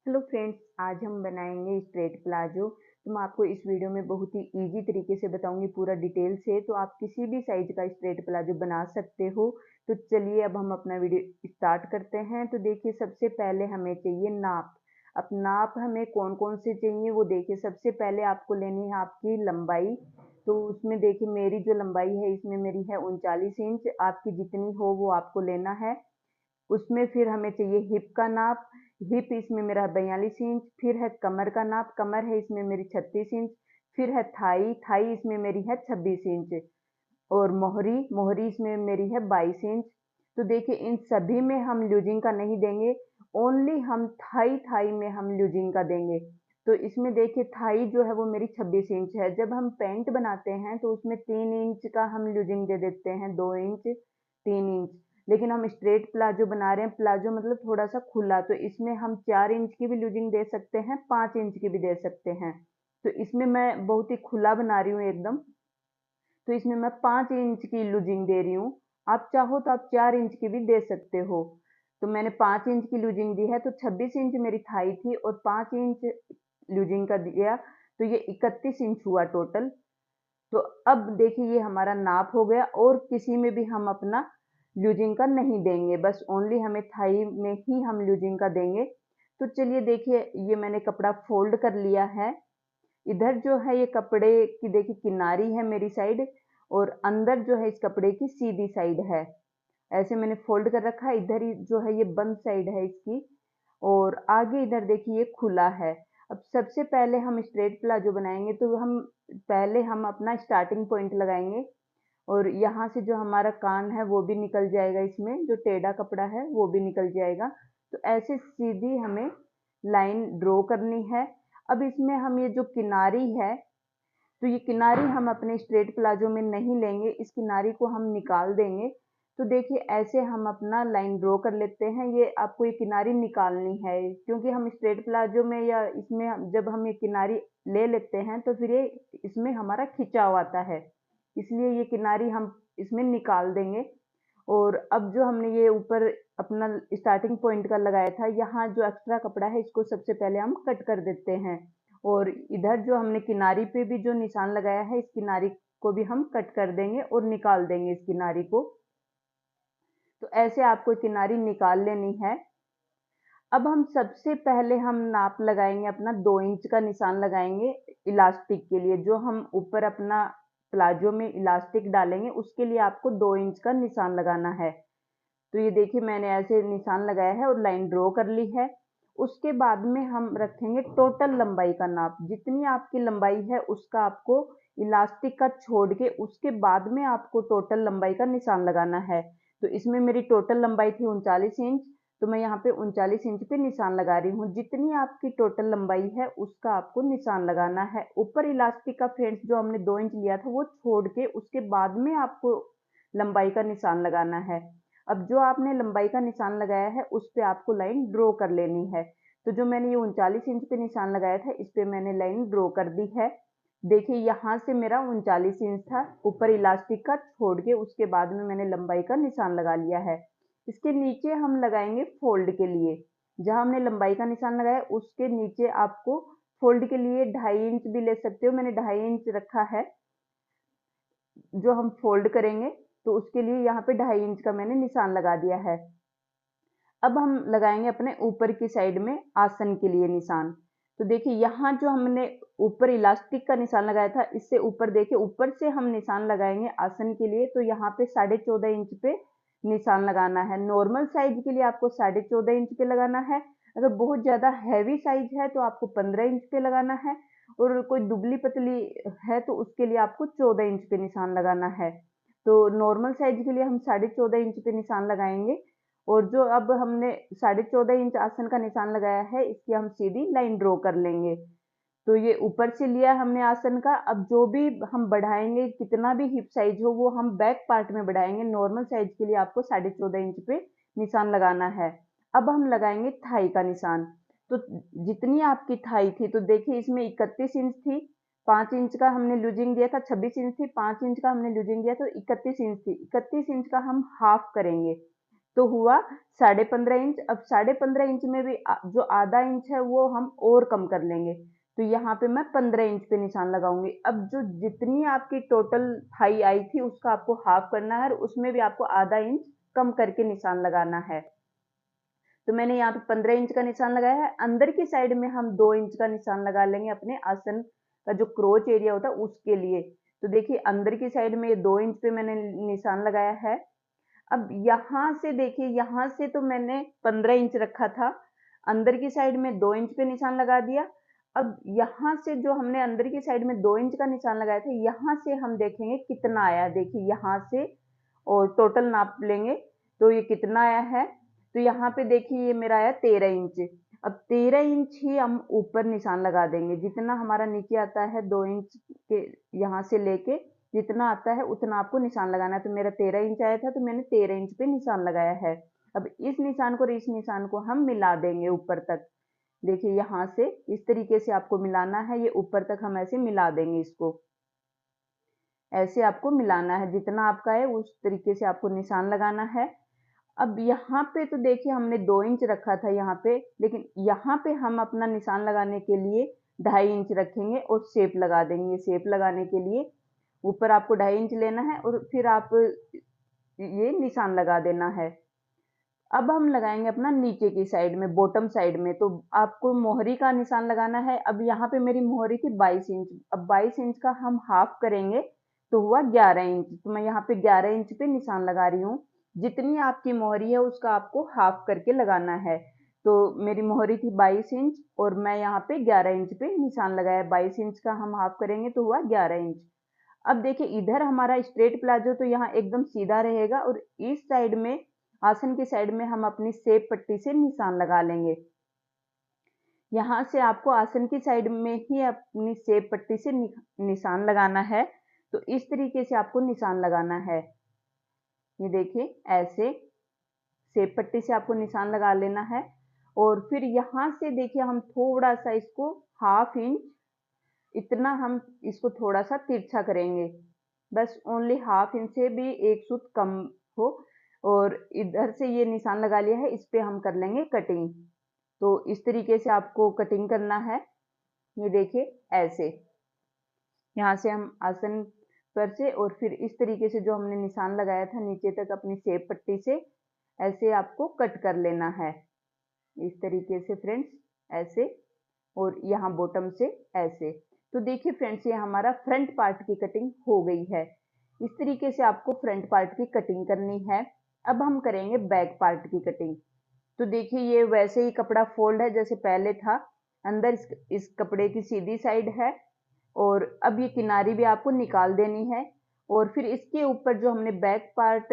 Hello friends, आज हम बनाएंगे स्ट्रेट प्लाजो। तो मैं आपको इस वीडियो में बहुत ही इजी तरीके से बताऊंगी, पूरा डिटेल से। तो आप किसी भी साइज का स्ट्रेट प्लाजो बना सकते हो। तो चलिए अब हम अपना वीडियो स्टार्ट करते हैं। तो देखिए, सबसे पहले हमें चाहिए नाप। अब नाप हमें कौन कौन से चाहिए वो देखिए। सबसे पहले आपको लेनी है आपकी लंबाई। तो उसमें देखिए, मेरी जो लंबाई है इसमें मेरी है 39 इंच। आपकी जितनी हो वो आपको लेना है। उसमें फिर हमें चाहिए हिप का नाप। हिप इसमें मेरा 42 इंच। फिर है कमर का नाप। कमर है इसमें मेरी 36 इंच। फिर है थाई। थाई इसमें मेरी है 26 इंच। और मोहरी। मोहरी इसमें मेरी है 22 इंच। तो देखिए, इन सभी में हम ल्यूजिंग का नहीं देंगे। ओनली हम थाई थाई में हम ल्यूजिंग का देंगे। तो इसमें देखिए, थाई जो है वो मेरी 26 इंच है। जब हम पैंट बनाते हैं तो उसमें 3 इंच का हम ल्यूजिंग दे देते हैं, 2 इंच, 3 इंच। लेकिन हम स्ट्रेट प्लाजो बना रहे हैं, प्लाजो मतलब थोड़ा सा खुला, तो इसमें हम 4 इंच की भी ल्यूजिंग दे सकते हैं, 5 इंच की भी दे सकते हैं। तो इसमें मैं बहुत ही खुला बना रही हूँ एकदम। तो इसमें मैं 5 इंच की लूजिंग दे रही हूँ। आप चाहो तो आप 4 इंच की भी दे सकते हो। तो मैंने 5 इंच की लूजिंग दी है। तो 26 इंच मेरी थाई थी और 5 इंच लूजिंग का दिया। तो ये 31 इंच हुआ टोटल। तो अब देखिए, ये हमारा नाप हो गया। और किसी में भी हम अपना लूजिंग का नहीं देंगे, बस ओनली हमें थाई में ही हम लूजिंग का देंगे। तो चलिए देखिए, ये मैंने कपड़ा फोल्ड कर लिया है। इधर जो है ये कपड़े की देखिए किनारी है मेरी साइड, और अंदर जो है इस कपड़े की सीधी साइड है। ऐसे मैंने फोल्ड कर रखा है। इधर ही जो है ये बंद साइड है इसकी, और आगे इधर देखिए ये खुला है। अब सबसे पहले हम स्ट्रेट प्लाजो बनाएंगे, तो हम पहले हम अपना स्टार्टिंग पॉइंट लगाएंगे। और यहाँ से जो हमारा कान है वो भी निकल जाएगा, इसमें जो टेढ़ा कपड़ा है वो भी निकल जाएगा। तो ऐसे सीधी हमें लाइन ड्रॉ करनी है। अब इसमें हम ये जो किनारी है, तो ये किनारी हम अपने स्ट्रेट प्लाजो में नहीं लेंगे, इस किनारी को हम निकाल देंगे। तो देखिए, ऐसे हम अपना लाइन ड्रॉ कर लेते हैं। ये आपको ये किनारी निकालनी है, क्योंकि हम स्ट्रेट प्लाजो में या इसमें जब हम ये किनारी ले लेते हैं तो फिर ये इसमें हमारा खिंचाव आता है, इसलिए ये किनारी हम इसमें निकाल देंगे। और अब जो हमने ये ऊपर अपना स्टार्टिंग पॉइंट का लगाया था, यहाँ जो एक्स्ट्रा कपड़ा है इसको सबसे पहले हम कट कर देते हैं। और इधर जो हमने किनारी पे भी जो निशान लगाया है, इस किनारी को भी हम कट कर देंगे और निकाल देंगे इस किनारी को। तो ऐसे आपको किनारी निकाल लेनी है। अब हम सबसे पहले हम नाप लगाएंगे, अपना 2 इंच का निशान लगाएंगे इलास्टिक के लिए। जो हम ऊपर अपना प्लाजो में इलास्टिक डालेंगे उसके लिए आपको 2 इंच का निशान लगाना है। तो ये देखिए, मैंने ऐसे निशान लगाया है और लाइन ड्रॉ कर ली है। उसके बाद में हम रखेंगे टोटल लंबाई का नाप। जितनी आपकी लंबाई है उसका आपको इलास्टिक का छोड़ के उसके बाद में आपको टोटल लंबाई का निशान लगाना है। तो इसमें मेरी टोटल लंबाई थी 39 इंच। तो मैं यहाँ पे 39 इंच पे निशान लगा रही हूँ। जितनी आपकी टोटल लंबाई है उसका आपको निशान लगाना है। ऊपर इलास्टिक का फ्रेंड्स जो हमने 2 इंच लिया था वो छोड़ के उसके बाद में आपको लंबाई का निशान लगाना है। अब जो आपने लंबाई का निशान लगाया है उस पे आपको लाइन ड्रॉ कर लेनी है। तो जो मैंने ये 39 इंच पे निशान लगाया था इस पे मैंने लाइन ड्रॉ कर दी है। देखिए, यहाँ से मेरा 39 इंच था, ऊपर इलास्टिक का छोड़ के उसके बाद में मैंने लंबाई का निशान लगा लिया है। इसके नीचे हम लगाएंगे फोल्ड के लिए। जहां हमने लंबाई का निशान लगाया उसके नीचे आपको फोल्ड के लिए 2.5 इंच भी ले सकते हो। मैंने 2.5 इंच रखा है जो हम फोल्ड करेंगे, तो उसके लिए यहाँ पे 2.5 इंच का मैंने निशान लगा दिया है। अब हम लगाएंगे अपने ऊपर की साइड में आसन के लिए निशान। तो देखिए, यहाँ जो हमने ऊपर इलास्टिक का निशान लगाया था इससे ऊपर देखिए, ऊपर से हम निशान लगाएंगे आसन के लिए। तो यहाँ पे 14.5 इंच पे निशान लगाना है। नॉर्मल साइज के लिए आपको 14.5 इंच पे लगाना है। अगर बहुत ज्यादा हैवी साइज है तो आपको 15 इंच पे लगाना है। और कोई दुबली पतली है तो उसके लिए आपको 14 इंच पे निशान लगाना है। तो नॉर्मल साइज के लिए हम 14.5 इंच पे निशान लगाएंगे। और जो अब हमने 14.5 इंच आसन का निशान लगाया है इसकी हम सीधी लाइन ड्रॉ कर लेंगे। तो ये ऊपर से लिया हमने आसन का। अब जो भी हम बढ़ाएंगे, कितना भी हिप साइज हो वो हम बैक पार्ट में बढ़ाएंगे। नॉर्मल साइज के लिए आपको 14.5 इंच पे निशान लगाना है। अब हम लगाएंगे थाई का निशान। तो जितनी आपकी थाई थी, तो देखिए इसमें 31 इंच थी, 5 इंच का हमने लूजिंग दिया था। 26 इंच थी, 5 इंच का हमने लूजिंग दिया तो 31 इंच थी। 31 इंच का हम हाफ करेंगे। तो हुआ 15.5 इंच। अब 15.5 इंच में भी जो आधा इंच है वो हम और कम कर लेंगे, तो यहाँ पे मैं 15 इंच पे निशान लगाऊंगी। अब जो जितनी आपकी टोटल थाई आई थी उसका आपको हाफ करना है और उसमें भी आपको आधा इंच कम करके निशान लगाना है। तो मैंने यहाँ पे 15 इंच का निशान लगाया है। अंदर की साइड में हम 2 इंच का निशान लगा लेंगे अपने आसन का जो क्रोच एरिया होता है उसके लिए। तो देखिए अंदर की साइड में 2 इंच पे मैंने निशान लगाया है। अब यहाँ से देखिए, यहाँ से तो मैंने 15 इंच रखा था, अंदर की साइड में 2 इंच पे निशान लगा दिया। अब यहाँ से जो हमने अंदर की साइड में 2 इंच का निशान लगाया था, यहाँ से हम देखेंगे कितना आया। देखिए यहाँ से और टोटल नाप लेंगे तो ये कितना आया है। तो यहाँ पे देखिए ये मेरा आया 13 इंच। अब 13 इंच ही हम ऊपर निशान लगा देंगे, जितना हमारा नीचे आता है 2 इंच के यहाँ से लेके जितना आता है उतना आपको निशान लगाना है। तो मेरा 13 इंच आया था तो मैंने 13 इंच पे निशान लगाया है। अब इस निशान को और इस निशान को हम मिला देंगे ऊपर तक। देखिए यहाँ से इस तरीके से आपको मिलाना है, ये ऊपर तक हम ऐसे मिला देंगे इसको। ऐसे आपको मिलाना है, जितना आपका है उस तरीके से आपको निशान लगाना है। अब यहाँ पे तो देखिए हमने 2 इंच रखा था यहाँ पे, लेकिन यहाँ पे हम अपना निशान लगाने के लिए 2.5 इंच रखेंगे और शेप लगा देंगे। शेप लगाने के लिए ऊपर आपको 2.5 इंच लेना है और फिर आप ये निशान लगा देना है। अब हम लगाएंगे अपना नीचे की साइड में, बॉटम साइड में। तो आपको मोहरी का निशान लगाना है। अब यहाँ पे मेरी मोहरी थी 22 इंच, अब 22 इंच का हम हाफ करेंगे तो हुआ 11 इंच। तो मैं यहाँ पे 11 इंच पे निशान लगा रही हूँ। जितनी आपकी मोहरी है उसका आपको हाफ करके लगाना है। तो मेरी मोहरी थी 22 इंच और मैं यहाँ पे 11 इंच पे निशान लगाया। 22 इंच का हम हाफ करेंगे तो हुआ 11 इंच। अब देखिए इधर हमारा स्ट्रेट प्लाजो तो यहाँ एकदम सीधा रहेगा और इस साइड में आसन की साइड में हम अपनी सेप पट्टी से निशान लगा लेंगे। यहाँ से आपको आसन की साइड में ही अपनी सेप पट्टी से निशान लगाना है। तो इस तरीके से आपको निशान लगाना है। ये देखिए ऐसे सेप पट्टी से आपको निशान लगा लेना है। और फिर यहाँ से देखिए हम थोड़ा सा इसको 1/2 इंच इतना हम इसको थोड़ा सा तिरछा करेंगे, बस ओनली 1/2 इंच से भी एक सूत कम हो। और इधर से ये निशान लगा लिया है, इस पे हम कर लेंगे कटिंग। तो इस तरीके से आपको कटिंग करना है। ये देखिए ऐसे यहाँ से हम आसन पर से और फिर इस तरीके से जो हमने निशान लगाया था नीचे तक अपनी सेप पट्टी से ऐसे आपको कट कर लेना है। इस तरीके से फ्रेंड्स ऐसे, और यहाँ बॉटम से ऐसे। तो देखिए फ्रेंड्स ये हमारा फ्रंट पार्ट की कटिंग हो गई है। इस तरीके से आपको फ्रंट पार्ट की कटिंग करनी है। अब हम करेंगे बैक पार्ट की कटिंग। तो देखिए ये वैसे ही कपड़ा फोल्ड है जैसे पहले था। अंदर इस कपड़े की सीधी साइड है और अब ये किनारी भी आपको निकाल देनी है। और फिर इसके ऊपर जो हमने बैक पार्ट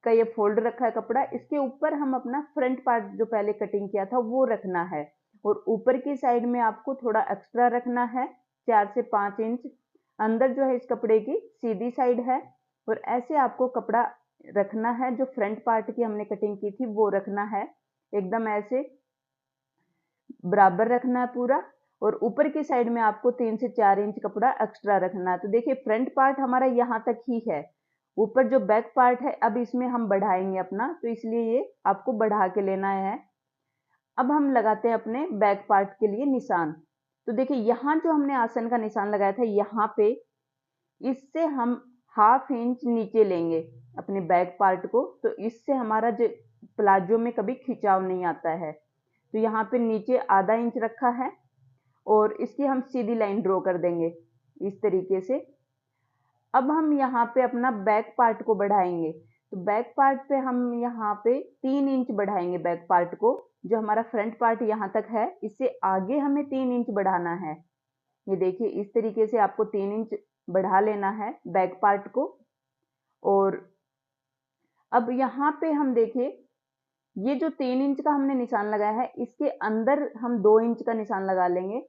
का ये फोल्ड रखा है कपड़ा, इसके ऊपर हम अपना फ्रंट पार्ट जो पहले कटिंग किया था वो रखना है। और ऊपर की साइड में आपको थोड़ा एक्स्ट्रा रखना है, 4 से 5 इंच अंदर जो है इस कपड़े की सीधी साइड है। और ऐसे आपको कपड़ा रखना है, जो फ्रंट पार्ट की हमने कटिंग की थी वो रखना है, एकदम ऐसे बराबर रखना है पूरा। और ऊपर की साइड में आपको 3 से 4 इंच कपड़ा एक्स्ट्रा रखना है। तो देखिए फ्रंट पार्ट हमारा यहाँ तक ही है। ऊपर जो बैक पार्ट है अब इसमें हम बढ़ाएंगे अपना, तो इसलिए ये आपको बढ़ा के लेना है। अब हम लगाते हैं अपने बैक पार्ट के लिए निशान। तो देखिए यहाँ जो हमने आसन का निशान लगाया था यहाँ पे, इससे हम 1/2 इंच नीचे लेंगे अपने बैक पार्ट को। तो इससे हमारा जो प्लाजो में कभी खिंचाव नहीं आता है। तो यहाँ पे नीचे आधा इंच रखा है और इसकी हम सीधी लाइन ड्रॉ कर देंगे इस तरीके से। अब हम यहाँ पे अपना बैक पार्ट को बढ़ाएंगे। तो बैक पार्ट पे हम यहाँ पे 3 इंच बढ़ाएंगे बैक पार्ट को। जो हमारा फ्रंट पार्ट यहाँ तक है इससे आगे हमें 3 इंच बढ़ाना है। ये देखिए इस तरीके से आपको 3 इंच बढ़ा लेना है बैक पार्ट को। और अब यहाँ पे हम देखिए ये जो 3 इंच का हमने निशान लगाया है इसके अंदर हम 2 इंच का निशान लगा लेंगे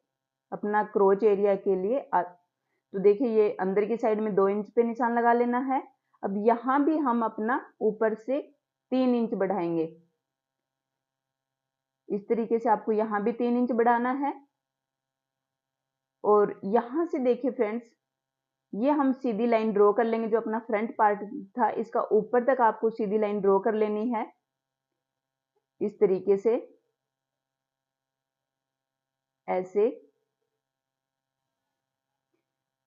अपना क्रोच एरिया के लिए। तो देखिए ये अंदर की साइड में 2 इंच पे निशान लगा लेना है। अब यहाँ भी हम अपना ऊपर से 3 इंच बढ़ाएंगे। इस तरीके से आपको यहाँ भी 3 इंच बढ़ाना है। और यहाँ से देखिए फ्रेंड्स ये हम सीधी लाइन ड्रॉ कर लेंगे। जो अपना फ्रंट पार्ट था इसका ऊपर तक आपको सीधी लाइन ड्रॉ कर लेनी है इस तरीके से, ऐसे।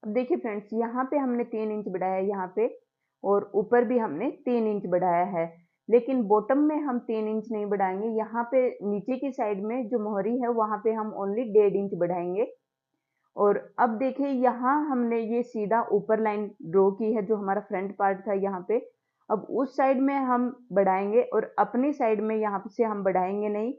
अब देखिए फ्रेंड्स, यहाँ पे हमने 3 इंच बढ़ाया है यहाँ पे, और ऊपर भी हमने 3 इंच बढ़ाया है, लेकिन बॉटम में हम 3 इंच नहीं बढ़ाएंगे। यहाँ पे नीचे की साइड में जो मोहरी है वहां पे हम ओनली 1.5 इंच बढ़ाएंगे। और अब देखिए यहाँ हमने ये सीधा ऊपर लाइन ड्रॉ की है जो हमारा फ्रंट पार्ट था यहाँ पे। अब उस साइड में हम बढ़ाएंगे और अपनी साइड में यहाँ से हम बढ़ाएंगे नहीं।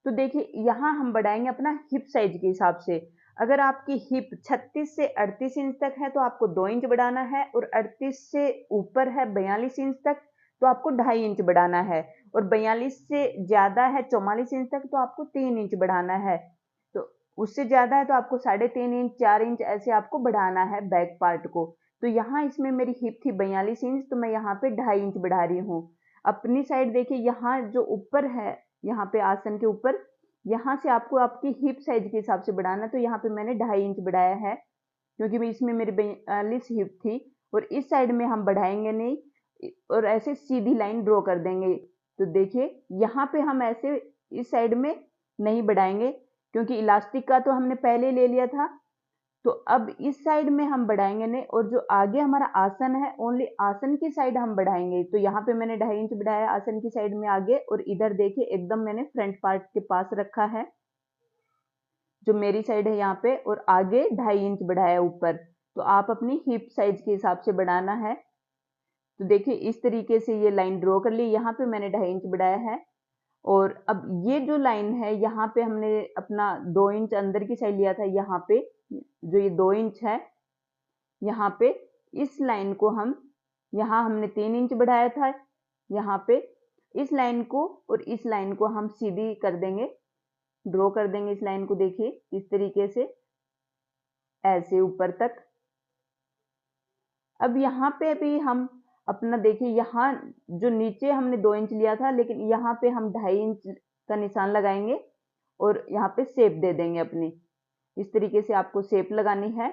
तो देखिए यहाँ हम बढ़ाएंगे अपना हिप साइज के हिसाब से। अगर आपकी हिप 36 से 38 इंच तक है तो आपको 2 इंच बढ़ाना है, और 38 से ऊपर है 42 इंच तक तो आपको 2.5 इंच बढ़ाना है, और 42 से ज्यादा है 44 इंच तक तो आपको 3 इंच बढ़ाना है। तो उससे ज्यादा है तो आपको 3.5 इंच 4 इंच ऐसे आपको बढ़ाना है बैक पार्ट को। तो यहाँ इसमें मेरी हिप थी 42 इंच, तो मैं यहाँ पे 2.5 इंच बढ़ा रही हूँ। अपनी साइड देखिए यहाँ जो ऊपर है, यहाँ पे आसन के ऊपर, यहाँ से आपको आपकी हिप साइज के हिसाब से बढ़ाना। तो यहाँ पे मैंने 2.5 इंच बढ़ाया है क्योंकि इसमें मेरी 42 हिप थी, और इस साइड में हम बढ़ाएंगे नहीं, और ऐसे सीधी लाइन ड्रॉ कर देंगे। तो देखिए यहाँ पे हम ऐसे इस साइड में नहीं बढ़ाएंगे क्योंकि इलास्टिक का तो हमने पहले ले लिया था। तो अब इस साइड में हम बढ़ाएंगे नहीं, और जो आगे हमारा आसन है ओनली आसन की साइड हम बढ़ाएंगे। तो यहाँ पे मैंने 2.5 इंच बढ़ाया आसन की साइड में आगे, और इधर देखिए एकदम मैंने फ्रंट पार्ट के पास रखा है जो मेरी साइड है यहाँ पे, और आगे 2.5 इंच बढ़ाया ऊपर। तो आप अपनी हिप साइज के हिसाब से बढ़ाना है। तो देखिए इस तरीके से ये लाइन ड्रॉ कर ली, यहाँ पे मैंने 2.5 इंच बढ़ाया है। और अब ये जो लाइन है यहाँ पे हमने अपना 2 इंच अंदर की साइड लिया था, यहाँ पे जो ये 2 इंच है यहाँ पे, इस लाइन को हम, यहाँ हमने 3 इंच बढ़ाया था यहाँ पे, इस लाइन को और इस लाइन को हम सीधी कर देंगे, ड्रॉ कर देंगे इस लाइन को। देखिए इस तरीके से ऐसे ऊपर तक। अब यहाँ पे भी हम अपना देखिए, यहाँ जो नीचे हमने 2 इंच लिया था लेकिन यहाँ पे हम 2.5 इंच का निशान लगाएंगे और यहाँ पे शेप दे देंगे अपनी। इस तरीके से आपको शेप लगानी है।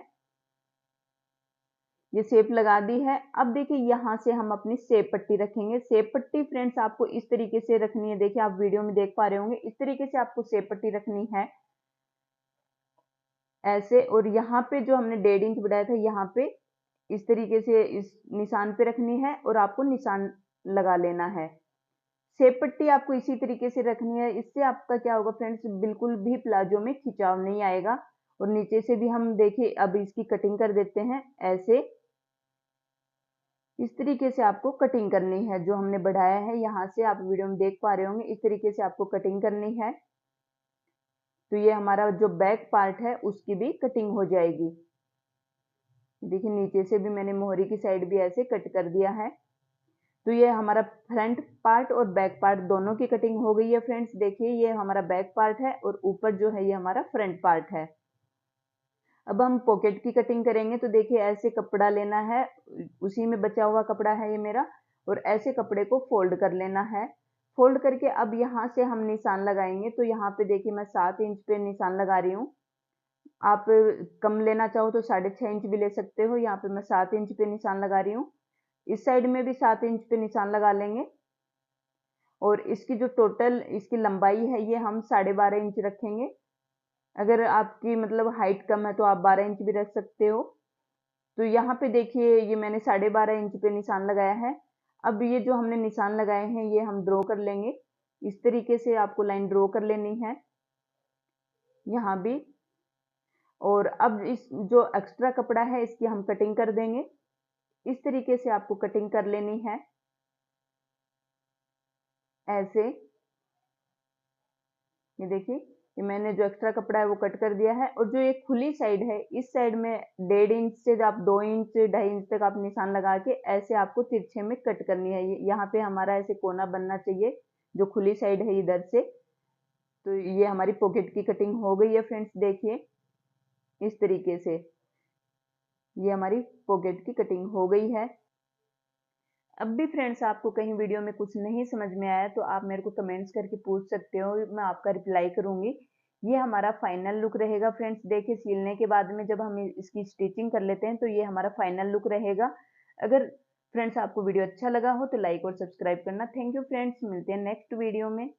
ये शेप लगा दी है। अब देखिए यहाँ से हम अपनी शेप पट्टी रखेंगे। शेप पट्टी फ्रेंड्स आपको इस तरीके से रखनी है, देखिए आप वीडियो में देख पा रहे होंगे, इस तरीके से आपको शेप पट्टी रखनी है ऐसे। और यहाँ पे जो हमने 1.5 इंच बढ़ाया था यहाँ पे इस तरीके से इस निशान पे रखनी है और आपको निशान लगा लेना है। शेप पट्टी आपको इसी तरीके से रखनी है। इससे आपका क्या होगा फ्रेंड्स, बिल्कुल भी प्लाजो में खिंचाव नहीं आएगा। और नीचे से भी हम देखिए अब इसकी कटिंग कर देते हैं ऐसे। इस तरीके से आपको कटिंग करनी है। जो हमने बढ़ाया है यहाँ से आप वीडियो में देख पा रहे होंगे, इस तरीके से आपको कटिंग करनी है। तो ये हमारा जो बैक पार्ट है उसकी भी कटिंग हो जाएगी। देखिए नीचे से भी मैंने मोहरी की साइड भी ऐसे कट कर दिया है। तो ये हमारा फ्रंट पार्ट और बैक पार्ट दोनों की कटिंग हो गई है फ्रेंड्स। देखिए ये हमारा बैक पार्ट है और ऊपर जो है ये हमारा फ्रंट पार्ट है। अब हम पॉकेट की कटिंग करेंगे। तो देखिए ऐसे कपड़ा लेना है, उसी में बचा हुआ कपड़ा है ये मेरा, और ऐसे कपड़े को फोल्ड कर लेना है। फोल्ड करके अब यहाँ से हम निशान लगाएंगे। तो यहाँ पे देखिए मैं 7 इंच पे निशान लगा रही हूँ। आप कम लेना चाहो तो 6.5 इंच भी ले सकते हो। यहाँ पे मैं 7 इंच पे निशान लगा रही हूँ। इस साइड में भी 7 इंच पे निशान लगा लेंगे। और इसकी जो टोटल इसकी लंबाई है ये हम 12.5 इंच रखेंगे। अगर आपकी मतलब हाइट कम है तो आप 12 इंच भी रख सकते हो। तो यहाँ पे देखिए ये मैंने 12.5 इंच पे निशान लगाया है। अब ये जो हमने निशान लगाए हैं ये हम ड्रॉ कर लेंगे। इस तरीके से आपको लाइन ड्रॉ कर लेनी है यहाँ भी। और अब इस जो एक्स्ट्रा कपड़ा है इसकी हम कटिंग कर देंगे। इस तरीके से आपको कटिंग कर लेनी है ऐसे। ये देखिए ये मैंने जो एक्स्ट्रा कपड़ा है वो कट कर दिया है। और जो ये खुली साइड है इस साइड में 1.5 इंच से आप 2 इंच 2.5 इंच तक आप निशान लगा के ऐसे आपको तिरछे में कट करनी है। यहाँ पे हमारा ऐसे कोना बनना चाहिए जो खुली साइड है इधर से। तो ये हमारी पॉकेट की कटिंग हो गई है फ्रेंड्स। देखिए इस तरीके से ये हमारी पॉकेट की कटिंग हो गई है। अब भी फ्रेंड्स आपको कहीं वीडियो में कुछ नहीं समझ में आया तो आप मेरे को कमेंट्स करके पूछ सकते हो, मैं आपका रिप्लाई करूंगी। ये हमारा फाइनल लुक रहेगा फ्रेंड्स। देखिए सिलने के बाद में जब हम इसकी स्टिचिंग कर लेते हैं तो ये हमारा फाइनल लुक रहेगा। अगर फ्रेंड्स आपको वीडियो अच्छा लगा हो तो लाइक और सब्सक्राइब करना। थैंक यू फ्रेंड्स, मिलते हैं नेक्स्ट वीडियो में।